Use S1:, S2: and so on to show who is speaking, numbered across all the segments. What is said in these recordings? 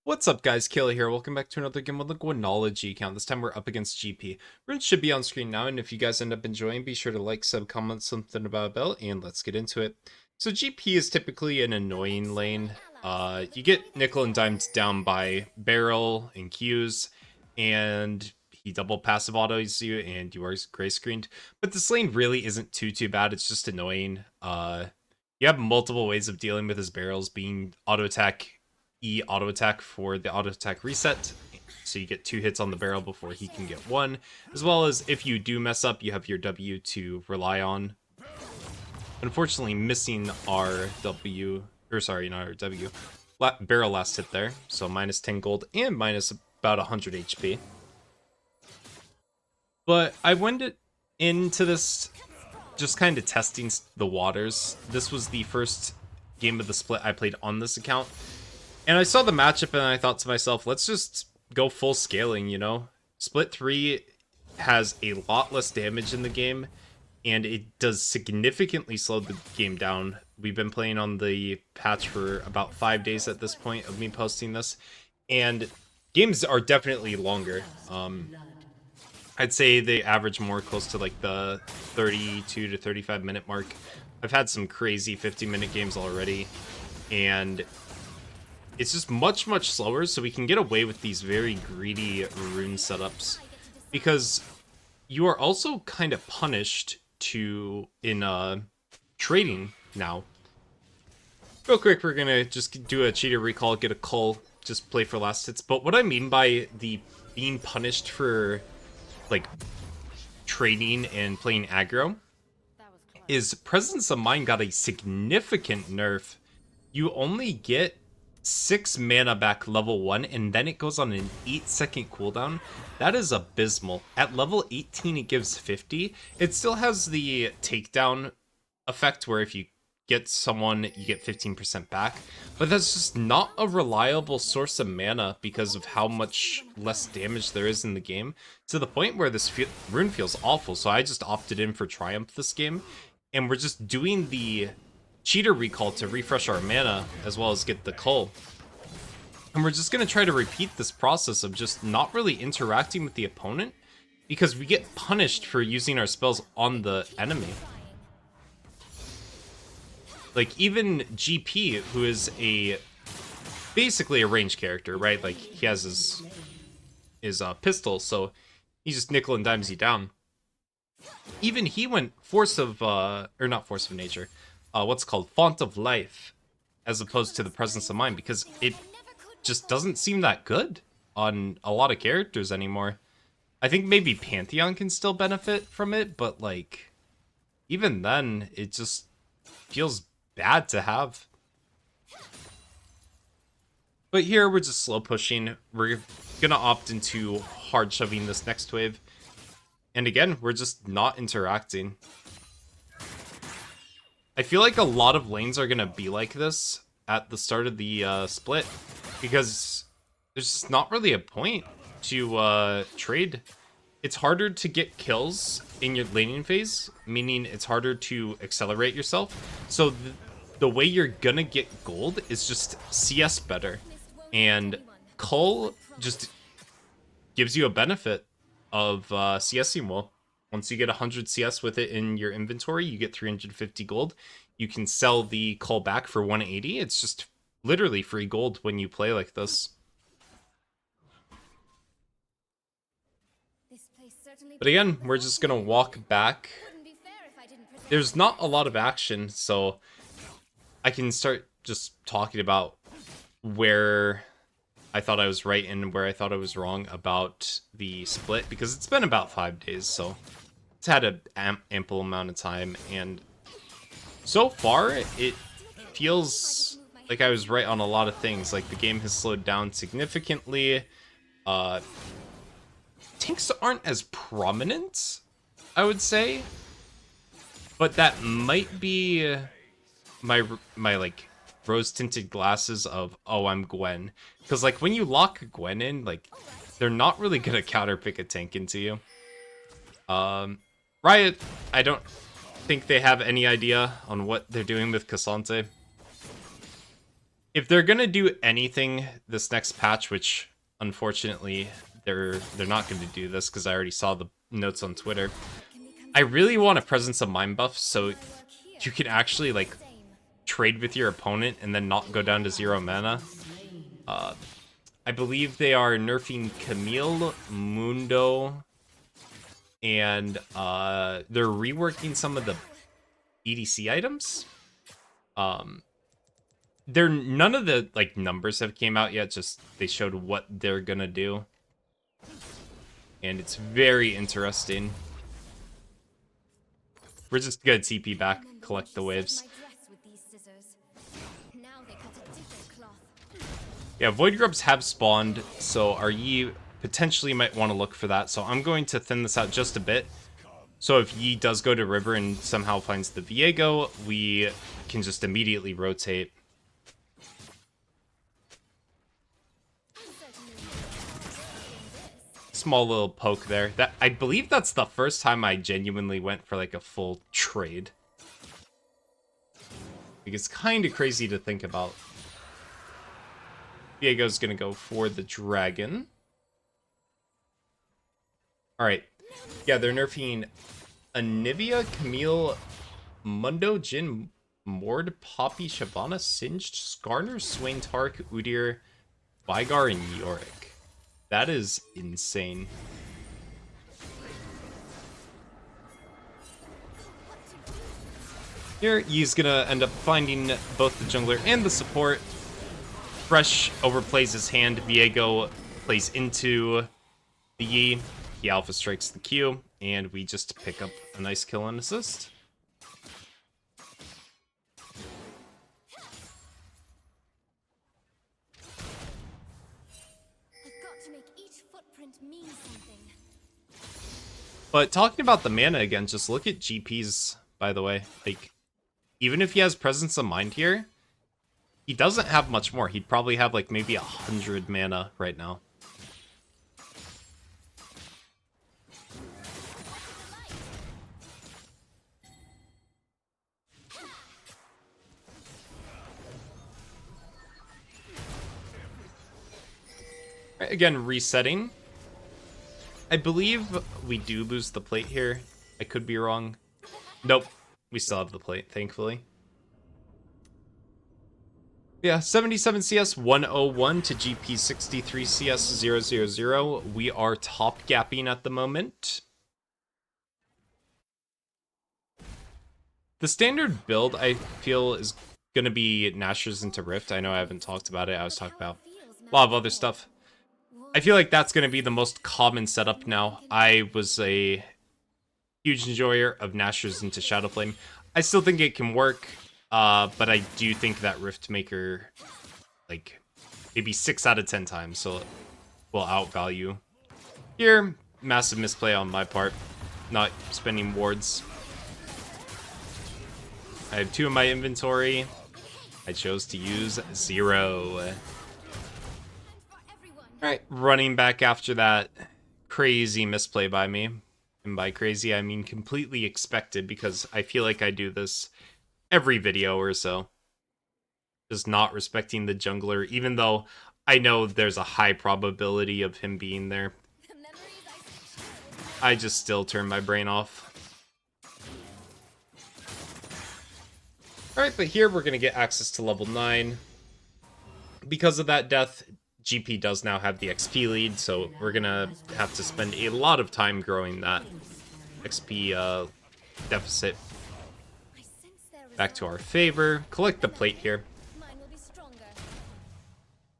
S1: What's up guys, Kayla here, welcome back to another game on the Gwenology account. This time we're up against GP. Rune should be on screen now, and if you guys end up enjoying, be sure to like, sub, comment something about a bell, and let's get into it. So GP is typically an annoying lane. You get nickel and dimed down by barrel and Qs, and he double passive autos you, and you are gray screened. But this lane really isn't too bad, it's just annoying. You have multiple ways of dealing with his barrels, being auto attack, auto attack for the auto attack reset, so you get 2 hits on the barrel before he can get 1, as well as if you do mess up, you have your W to rely on. Unfortunately, missing our W, or sorry, not our W, barrel last hit there, so minus 10 gold and minus about 100 HP. But I went into this just kind of testing the waters. This was the first game of the split I played on this account. And I saw the matchup and I thought to myself, let's just go full scaling, you know? Split 3 has a lot less damage in the game, and it does significantly slow the game down. We've been playing on the patch for about 5 days at this point of me posting this, and games are definitely longer. I'd say they average more close to like the 32 to 35 minute mark. I've had some crazy 50-minute games already, and it's just much slower, so we can get away with these very greedy rune setups, because you are also kind of punished in trading now. Real quick, we're gonna just do a cheater recall, get a cull, just play for last hits. But what I mean by the being punished for like trading and playing aggro is Presence of Mind got a significant nerf. You only get 6 mana back level 1, and then it goes on an 8-second cooldown. That is abysmal. At level 18 it gives 50. It still has the takedown effect where if you get someone you get 15% back, but that's just not a reliable source of mana because of how much less damage there is in the game, to the point where this rune feels awful. So I just opted in for Triumph this game, and we're just doing the cheater recall to refresh our mana as well as get the cull. And we're just going to try to repeat this process of just not really interacting with the opponent, because we get punished for using our spells on the enemy. Like even GP, who is basically a range character, right? Like he has his pistol, so he just nickel and dimes you down. Even he went or not force of nature, what's called Font of Life, as opposed to the Presence of Mind, because it just doesn't seem that good on a lot of characters anymore. I think maybe Pantheon can still benefit from it, but like even then it just feels bad to have. But here we're just slow pushing. We're gonna opt into hard shoving this next wave, and again we're just not interacting. I feel like a lot of lanes are gonna be like this at the start of the split, because there's just not really a point to trade. It's harder to get kills in your laning phase, meaning it's harder to accelerate yourself. So the way you're gonna get gold is just CS better, and cull just gives you a benefit of CSing well. Once you get 100 CS with it in your inventory, you get 350 gold. You can sell the cull back for 180. It's just literally free gold when you play like this. But again, we're just gonna walk back. There's not a lot of action, so I can start just talking about where I thought I was right and where I thought I was wrong about the split, because it's been about 5 days, so it's had an ample amount of time, and so far it feels like I was right on a lot of things. Like the game has slowed down significantly. Tanks aren't as prominent, I would say, but that might be my like rose-tinted glasses of, oh, I'm Gwen. Because like when you lock Gwen in, like they're not really gonna counterpick a tank into you. Riot, I don't think they have any idea on what they're doing with Cassante. If they're gonna do anything this next patch, which unfortunately they're not going to do this because I already saw the notes on Twitter. I really want a Presence of Mind buff so you can actually like trade with your opponent and then not go down to 0 mana. I believe they are nerfing Camille, Mundo, and they're reworking some of the EDC items. None of the like numbers have came out yet, just they showed what they're gonna do. And it's very interesting. We're just gonna TP back, collect the waves. Yeah, Void Grubs have spawned, so our Yi potentially might want to look for that. So I'm going to thin this out just a bit. So if Yi does go to river and somehow finds the Viego, we can just immediately rotate. Small little poke there. That I believe that's the first time I genuinely went for like a full trade. Like, it's kind of crazy to think about. Viego's gonna go for the dragon. Alright. Yeah, they're nerfing Anivia, Camille, Mundo, Jin, Mord, Poppy, Shyvana, Singed, Skarner, Swain, Tark, Udyr, Vigar, and Yorick. That is insane. Here, Yi's gonna end up finding both the jungler and the support. Fresh overplays his hand. Viego plays into the Yi. He alpha strikes the Q, and we just pick up a nice kill and assist. But talking about the mana again, just look at GPs, by the way. Like, even if he has Presence of Mind here, he doesn't have much more. He'd probably have like maybe 100 mana right now. Right, again, resetting. I believe we do lose the plate here. I could be wrong. Nope. We still have the plate, thankfully. Yeah, 77 CS 101 to GP 63 CS 000. We are top gapping at the moment. The standard build, I feel, is going to be Nashor's into Rift. I know I haven't talked about it. I was talking about a lot of other stuff. I feel like that's going to be the most common setup now. I was a huge enjoyer of Nashor's into Shadowflame. I still think it can work, but I do think that Riftmaker, like, maybe 6 out of 10 times, so it will outvalue. Here, massive misplay on my part, not spending wards. I have 2 in my inventory. I chose to use 0. Alright, running back after that crazy misplay by me. And by crazy, I mean completely expected, because I feel like I do this every video or so. Just not respecting the jungler, even though I know there's a high probability of him being there. I just still turn my brain off. Alright, but here we're going to get access to level 9. Because of that death, GP does now have the XP lead, so we're going to have to spend a lot of time growing that XP deficit back to our favor. Collect the plate here.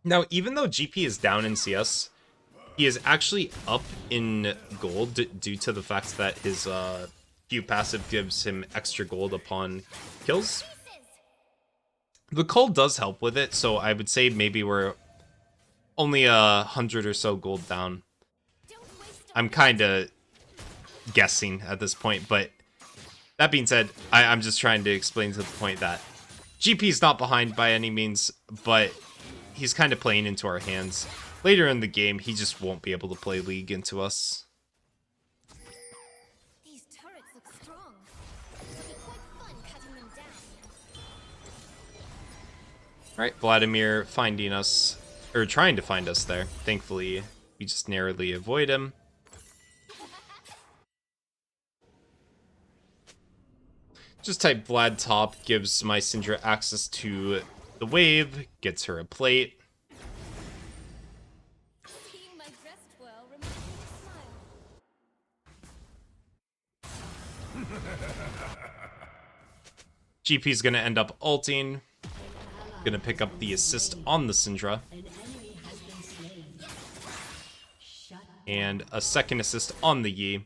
S1: Now, even though GP is down in CS, he is actually up in gold due to the fact that his Q passive gives him extra gold upon kills. The cold does help with it, so I would say maybe we're only 100 or so gold down. I'm kind of guessing at this point, but that being said, I'm just trying to explain to the point that GP's not behind by any means, but he's kind of playing into our hands. Later in the game, he just won't be able to play League into us.
S2: These turrets look strong. It'll be quite fun cutting them down.
S1: Alright, Vladimir finding us, or trying to find us there. Thankfully, we just narrowly avoid him. Just type Vlad top, gives my Syndra access to the wave, gets her a plate.
S2: Seeing my dressed well reminds me to smile.
S1: GP's gonna end up ulting. Gonna pick up the assist on the Syndra. And a second assist on the Yi.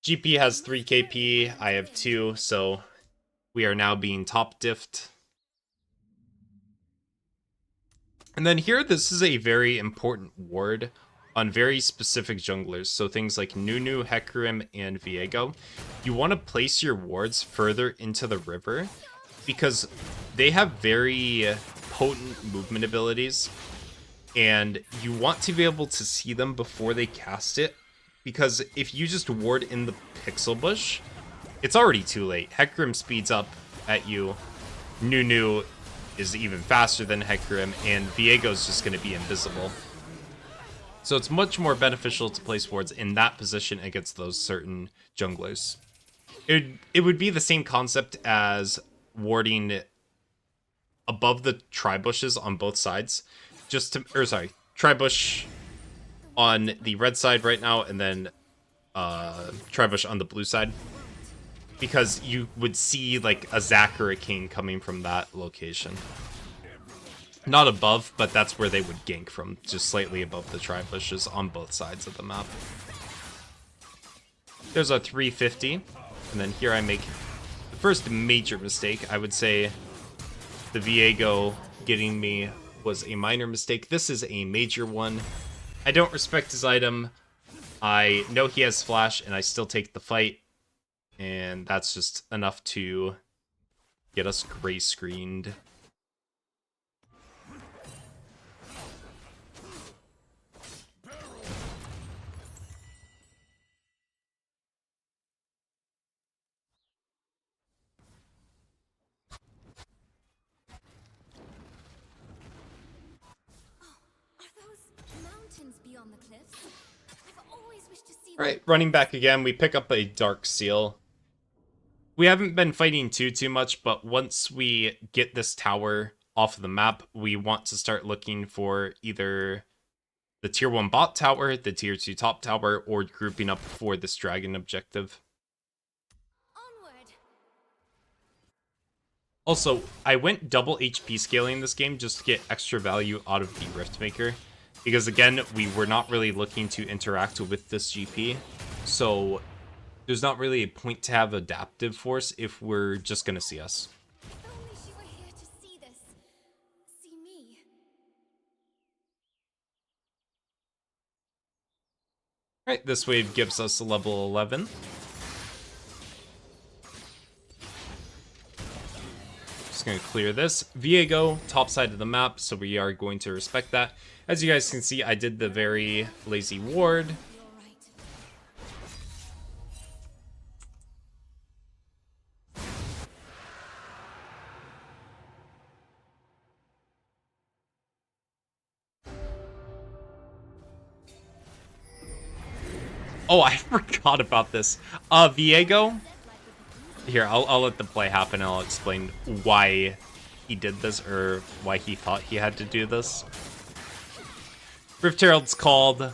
S1: GP has 3 KP, I have 2, so we are now being top diffed. And then here, this is a very important ward on very specific junglers. So things like Nunu, Hecarim, and Viego. You want to place your wards further into the river because they have very potent movement abilities. And you want to be able to see them before they cast it. Because if you just ward in the pixel bush, it's already too late. Hecarim speeds up at you. Nunu is even faster than Hecarim, and Viego's just going to be invisible. So it's much more beneficial to place wards in that position against those certain junglers. It would be the same concept as warding above the tri-bushes on both sides. Tri-bush on the red side right now, and then tri-bush on the blue side. Because you would see like a Zac or a King coming from that location. Not above, but that's where they would gank from, just slightly above the tri-bushes on both sides of the map. There's a 350, and then here I make the first major mistake. I would say the Viego getting me was a minor mistake. This is a major one. I don't respect his item. I know he has flash, and I still take the fight. And that's just enough to get us gray screened.
S2: Beyond the cliffs. I've always wished to see.
S1: Alright, running back again, we pick up a Dark Seal. We haven't been fighting too much, but once we get this tower off of the map, we want to start looking for either the tier 1 bot tower, the tier 2 top tower, or grouping up for this dragon objective.
S2: Onward.
S1: Also, I went double HP scaling this game just to get extra value out of the Riftmaker. Because again, we were not really looking to interact with this GP. So there's not really a point to have adaptive force if we're just going to see us.
S2: If only she were here to see this. See me.
S1: Alright, this wave gives us a level 11. Just going to clear this. Viego, top side of the map, so we are going to respect that. As you guys can see, I did the very lazy ward.
S2: You're right.
S1: Oh, I forgot about this. Viego. Here, I'll let the play happen and I'll explain why he did this, or why he thought he had to do this. Rift Herald's called.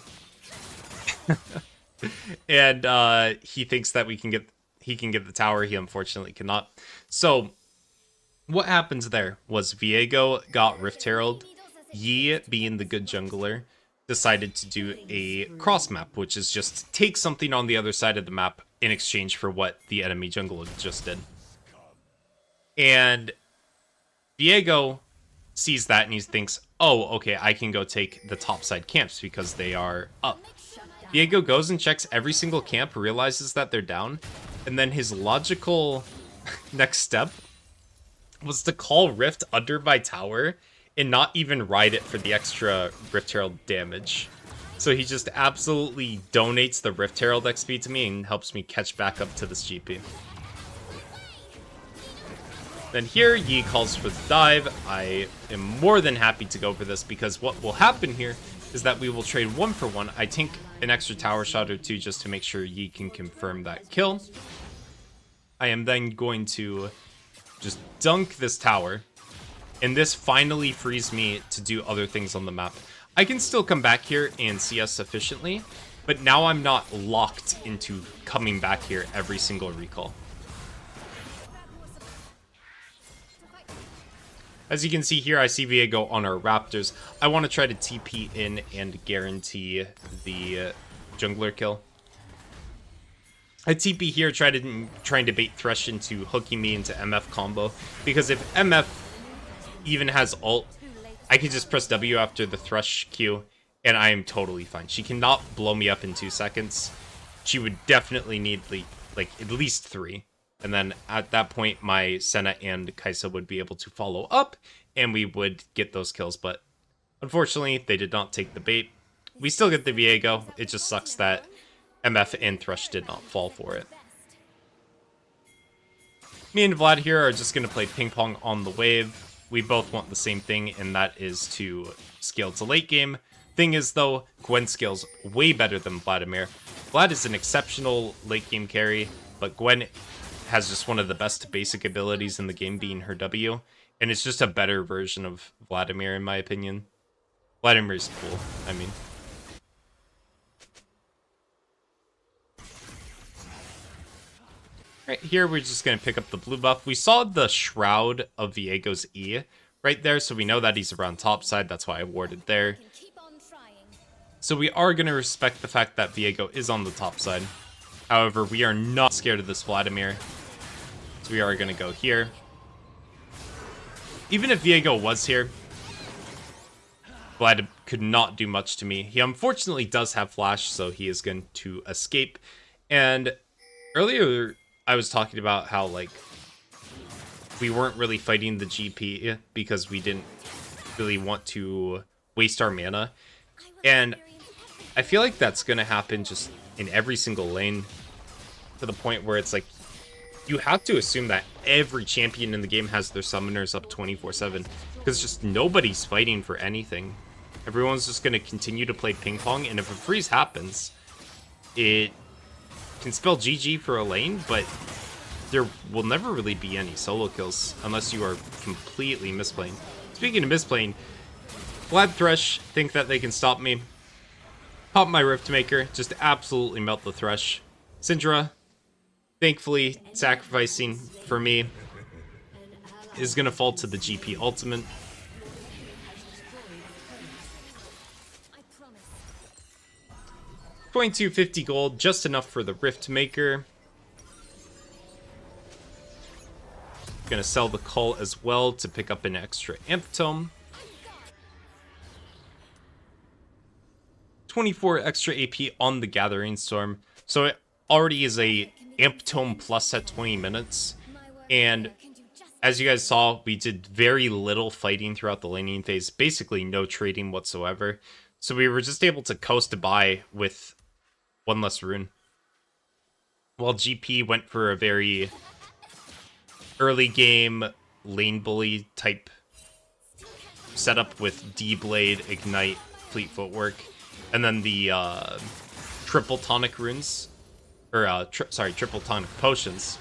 S1: And he thinks that he can get the tower. He unfortunately cannot. So what happens there was Viego got Rift Herald. Yi, being the good jungler, decided to do a cross map, which is just take something on the other side of the map in exchange for what the enemy jungler just did. And Viego sees that and he thinks, oh, okay, I can go take the topside camps because they are up. Viego goes and checks every single camp, realizes that they're down, and then his logical next step was to call Rift under my tower and not even ride it for the extra Rift Herald damage. So he just absolutely donates the Rift Herald XP to me and helps me catch back up to this GP. Then here, Yi calls for the dive. I am more than happy to go for this because what will happen here is that we will trade 1-for-1. I take an extra tower shot or two just to make sure Yi can confirm that kill. I am then going to just dunk this tower, and this finally frees me to do other things on the map. I can still come back here and CS efficiently, but now I'm not locked into coming back here every single recall. As you can see here, I see Viego on our Raptors. I want to try to TP in and guarantee the jungler kill. I TP here, trying to bait Thresh into hooking me into MF combo, because if MF even has ult, I can just press W after the Thresh Q, and I am totally fine. She cannot blow me up in 2 seconds. She would definitely need like at least 3. And then at that point, my Senna and Kai'Sa would be able to follow up, and we would get those kills. But unfortunately, they did not take the bait. We still get the Viego. It just sucks that MF and Thresh did not fall for it. Me and Vlad here are just going to play ping pong on the wave. We both want the same thing, and that is to scale to late game. Thing is, though, Gwen scales way better than Vladimir. Vlad is an exceptional late game carry, but Gwen has just one of the best basic abilities in the game, being her W, and it's just a better version of Vladimir, in my opinion. Vladimir's cool, I mean. Right here, we're just going to pick up the blue buff. We saw the Shroud of Viego's E right there, so we know that he's around top side. That's why I warded there. So we are going to respect the fact that Viego is on the top side. However, we are not scared of this Vladimir. So we are going to go here. Even if Viego was here, Vlad could not do much to me. He unfortunately does have flash, so he is going to escape. And earlier, I was talking about how, like, we weren't really fighting the GP because we didn't really want to waste our mana. And I feel like that's going to happen just in every single lane, to the point where it's like, you have to assume that every champion in the game has their summoners up 24/7, because just nobody's fighting for anything. Everyone's just going to continue to play ping pong, and if a freeze happens, it can spell GG for a lane, but there will never really be any solo kills unless you are completely misplaying. Speaking of misplaying, Vlad Thresh think that they can stop me. Pop my Riftmaker, just absolutely melt the Thresh. Syndra, thankfully, sacrificing for me, is going to fall to the GP ultimate. $22.50 gold, just enough for the Riftmaker. Going to sell the Cull as well to pick up an extra Amp Tome. 24 extra AP on the Gathering Storm. So it already is a Amp Tome plus at 20 minutes. And as you guys saw, we did very little fighting throughout the laning phase. Basically no trading whatsoever. So we were just able to coast by with one less rune. While GP went for a very early game lane bully type setup with D-Blade, Ignite, Fleet Footwork, and then the triple tonic runes, or triple tonic potions,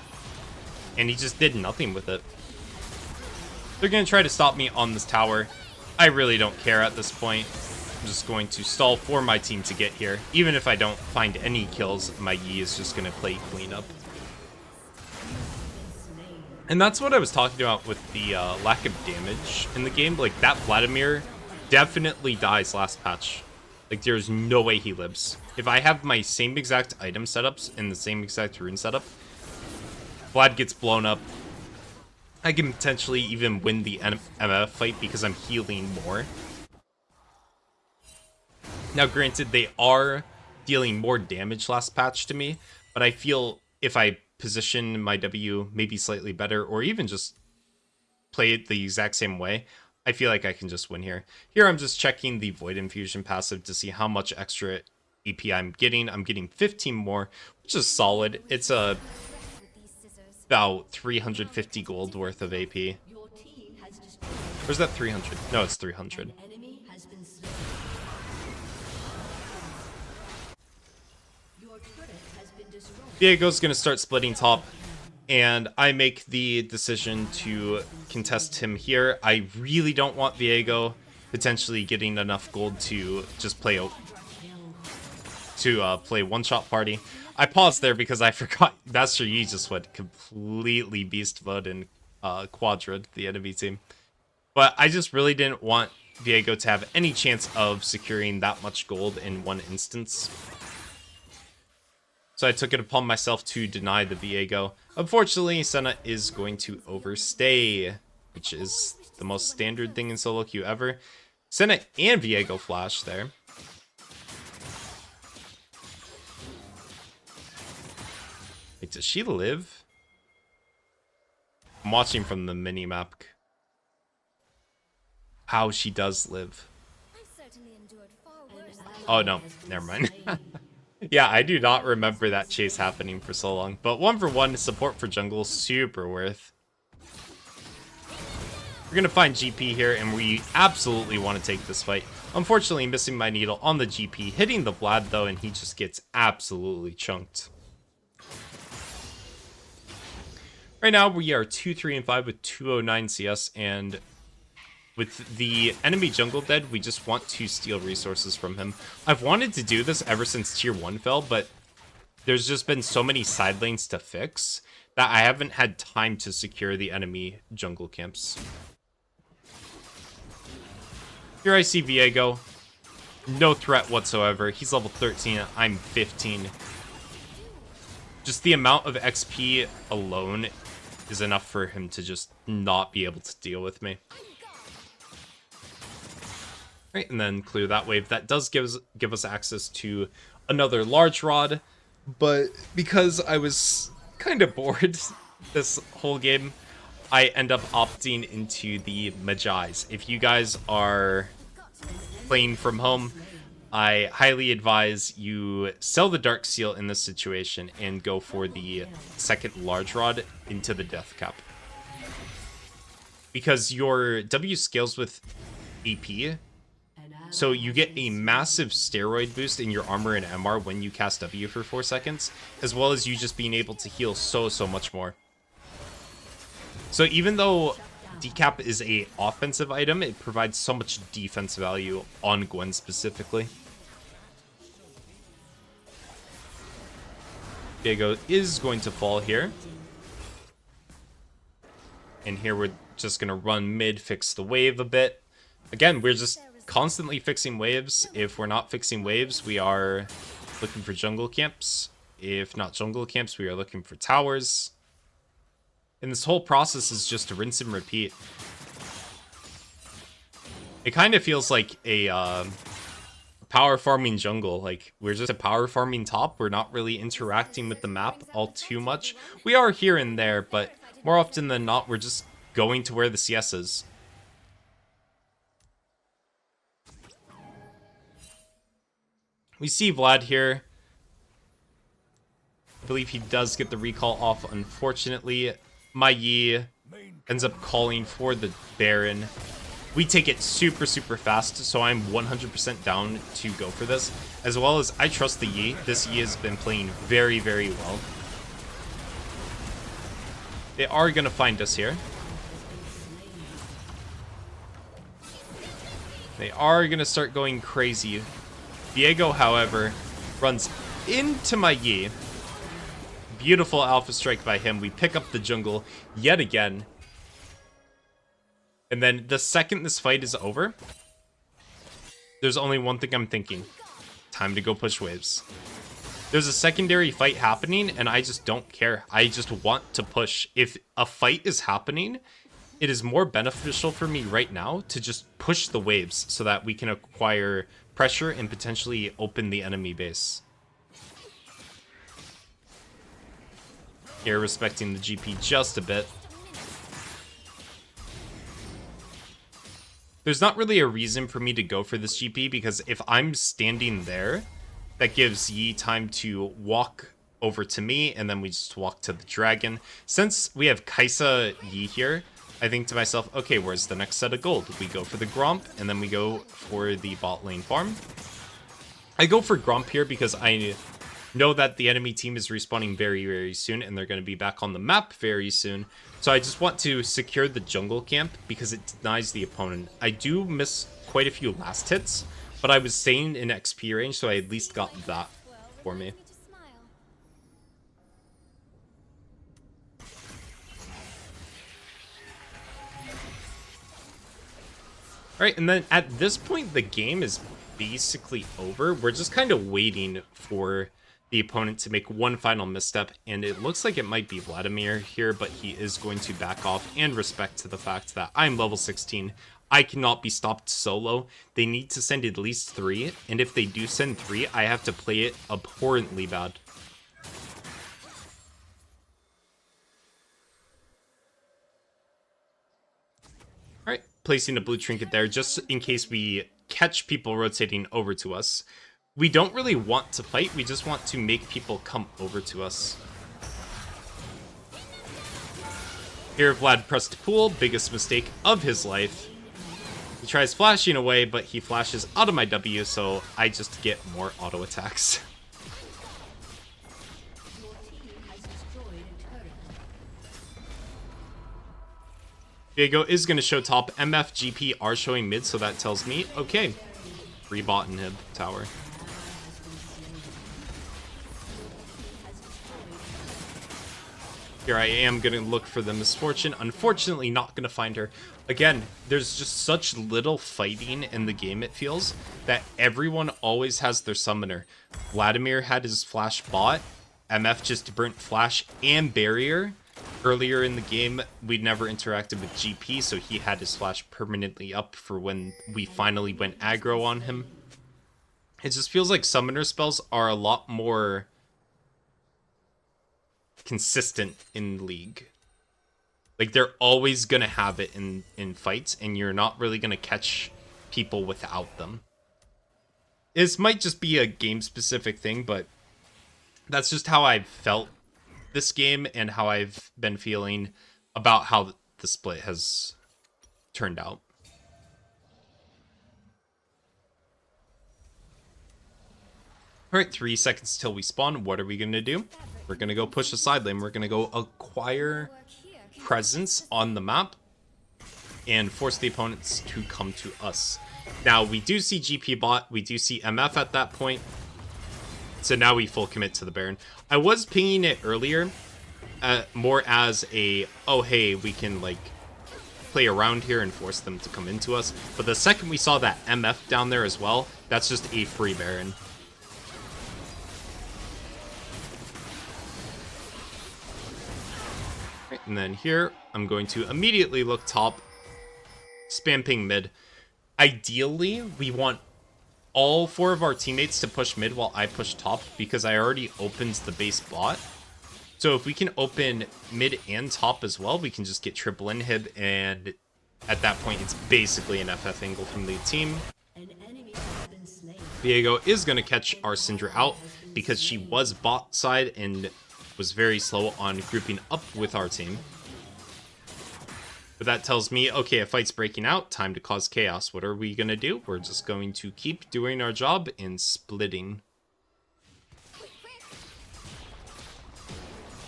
S1: and he just did nothing with it. They're gonna try to stop me on this tower. I really don't care at this point. I'm just going to stall for my team to get here. Even if I don't find any kills, my Yi is just gonna play cleanup. And that's what I was talking about with the lack of damage in the game. Like, that Vladimir definitely dies last patch. Like, there's no way he lives. If I have my same exact item setups and the same exact rune setup, Vlad gets blown up. I can potentially even win the MF fight because I'm healing more. Now, granted, they are dealing more damage last patch to me, but I feel if I position my W maybe slightly better, or even just play it the exact same way, I feel like I can just win here. Here I'm just checking the Void Infusion passive to see how much extra AP I'm getting. I'm getting 15 more, which is solid. It's a about 350 gold worth of AP. Where's that 300? No, it's 300. Viego's gonna start splitting top, and I make the decision to contest him here. I really don't want Viego potentially getting enough gold to just play play one-shot party. I paused there because I forgot Master Yi just went completely beast mode and quadrad the enemy team. But I just really didn't want Viego to have any chance of securing that much gold in one instance. So I took it upon myself to deny the Viego. Unfortunately, Senna is going to overstay, which is the most standard thing in solo queue ever. Senna and Viego flash there. Wait, does she live? I'm watching from the mini-map. How she does live. Oh no, never mind. Yeah, I do not remember that chase happening for so long. But 1-for-1 support for jungle, super worth. We're gonna find GP here, and we absolutely want to take this fight. Unfortunately, missing my needle on the GP, hitting the Vlad though, and he just gets absolutely chunked. Right now, we are 2-3-5 with 209 CS, and with the enemy jungle dead, we just want to steal resources from him. I've wanted to do this ever since tier 1 fell, but there's just been so many side lanes to fix that I haven't had time to secure the enemy jungle camps. Here I see Viego. No threat whatsoever. He's level 13, I'm 15. Just the amount of XP alone is enough for him to just not be able to deal with me. Right, and then clear that wave. That does give us access to another large rod, but because I was kind of bored this whole game, I end up opting into the Magi's. If you guys are playing from home, I highly advise you sell the Dark Seal in this situation and go for the second large rod into the Death Cap. Because your W scales with AP, so you get a massive steroid boost in your armor and MR when you cast W for 4 seconds, as well as you just being able to heal so much more. So even though Decap is a offensive item, it provides so much defense value on Gwen specifically. Viego is going to fall here. And here we're just going to run mid, fix the wave a bit. Again, we're just constantly fixing waves. If we're not fixing waves, we are looking for jungle camps. If not jungle camps, we are looking for towers. And this whole process is just to rinse and repeat. It kind of feels like a power farming jungle. Like, we're just a power farming top. We're not really interacting with the map all too much. We are here and there, but more often than not, we're just going to where the CS is. We see Vlad here. I believe he does get the recall off, unfortunately. My Yi ends up calling for the Baron. We take it super fast, so I'm 100% down to go for this. As well as, I trust the Yi. This Yi has been playing very well. They are going to find us here. They are going to start going crazy. Viego, however, runs into my Yi. Beautiful alpha strike by him. We pick up the jungle yet again. And then the second this fight is over, there's only one thing I'm thinking. Time to go push waves. There's a secondary fight happening, and I just don't care. I just want to push. If a fight is happening, it is more beneficial for me right now to just push the waves so that we can acquire pressure and potentially open the enemy base. Here, respecting the GP just a bit. There's not really a reason for me to go for this GP, because if I'm standing there, that gives Yi time to walk over to me, and then we just walk to the dragon. Since we have Kaisa Yi here, I think to myself, okay, where's the next set of gold? We go for the Gromp, and then we go for the bot lane farm. I go for Gromp here because I know that the enemy team is respawning very, very soon, and they're going to be back on the map very soon. So I just want to secure the jungle camp because it denies the opponent. I do miss quite a few last hits, but I was staying in XP range, so I at least got that for me.
S2: Reminds to smile.
S1: Alright, and then at this point, the game is basically over. We're just kind of waiting for the opponent to make one final misstep, and it looks like it might be Vladimir here, but he is going to back off and respect to the fact that I'm level 16. I cannot be stopped solo. They need to send at least 3, and if they do send 3, I have to play it abhorrently bad. Alright, placing a blue trinket there just in case we catch people rotating over to us. We don't really want to fight, we just want to make people come over to us. Here, Vlad pressed pool, biggest mistake of his life. He tries flashing away, but he flashes out of my W, so I just get more auto attacks. Diego is going to show top. MF, GP are showing mid, so that tells me, okay, free bot inhib tower. Here I am going to look for the misfortune. Unfortunately, not going to find her. Again, there's just such little fighting in the game, it feels, that everyone always has their summoner. Vladimir had his flash bot. MF just burnt flash and barrier. Earlier in the game, we never interacted with GP, so he had his flash permanently up for when we finally went aggro on him. It just feels like summoner spells are a lot more consistent in League. Like, they're always gonna have it in fights, and you're not really gonna catch people without them. This might just be a game-specific thing, but that's just how I've felt this game and how I've been feeling about how the split has turned out. Alright, 3 seconds till we spawn. What are we gonna do? We're gonna go push the side lane. We're gonna go acquire presence on the map and force the opponents to come to us. Now, we do see GP bot, we do see MF at that point, so now we full commit to the Baron. I was pinging it earlier, more as a, oh hey, we can like play around here and force them to come into us, but the second we saw that MF down there as well, that's just a free Baron. And then here, I'm going to immediately look top, spam ping mid. Ideally, we want all 4 of our teammates to push mid while I push top, because I already opened the base bot. So if we can open mid and top as well, we can just get triple inhib, and at that point, it's basically an FF angle from the team. Diego is going to catch our Syndra out, because she was bot side and was very slow on grouping up with our team. But that tells me, okay, a fight's breaking out, time to cause chaos. What are we going to do? We're just going to keep doing our job and splitting.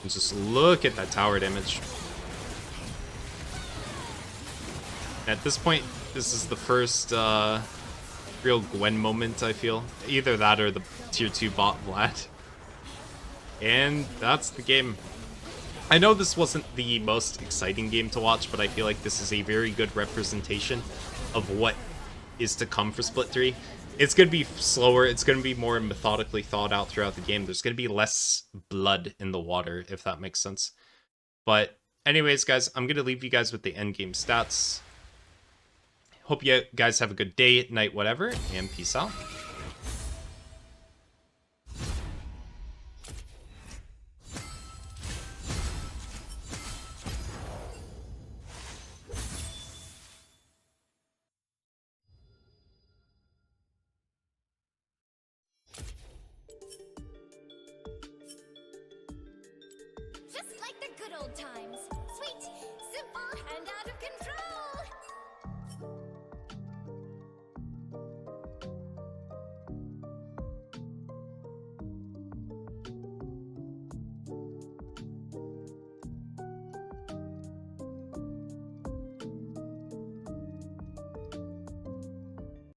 S1: And just look at that tower damage. At this point, this is the first real Gwen moment, I feel. Either that or the tier 2 bot Vlad. And that's the game. I know this wasn't the most exciting game to watch, but I feel like this is a very good representation of what is to come for Split 3. It's going to be slower, it's going to be more methodically thought out throughout the game. There's going to be less blood in the water, if that makes sense. But anyways, guys, I'm going to leave you guys with the endgame stats. Hope you guys have a good day, night, whatever, and peace out.
S2: Herald times. Sweet, simple, and out of control.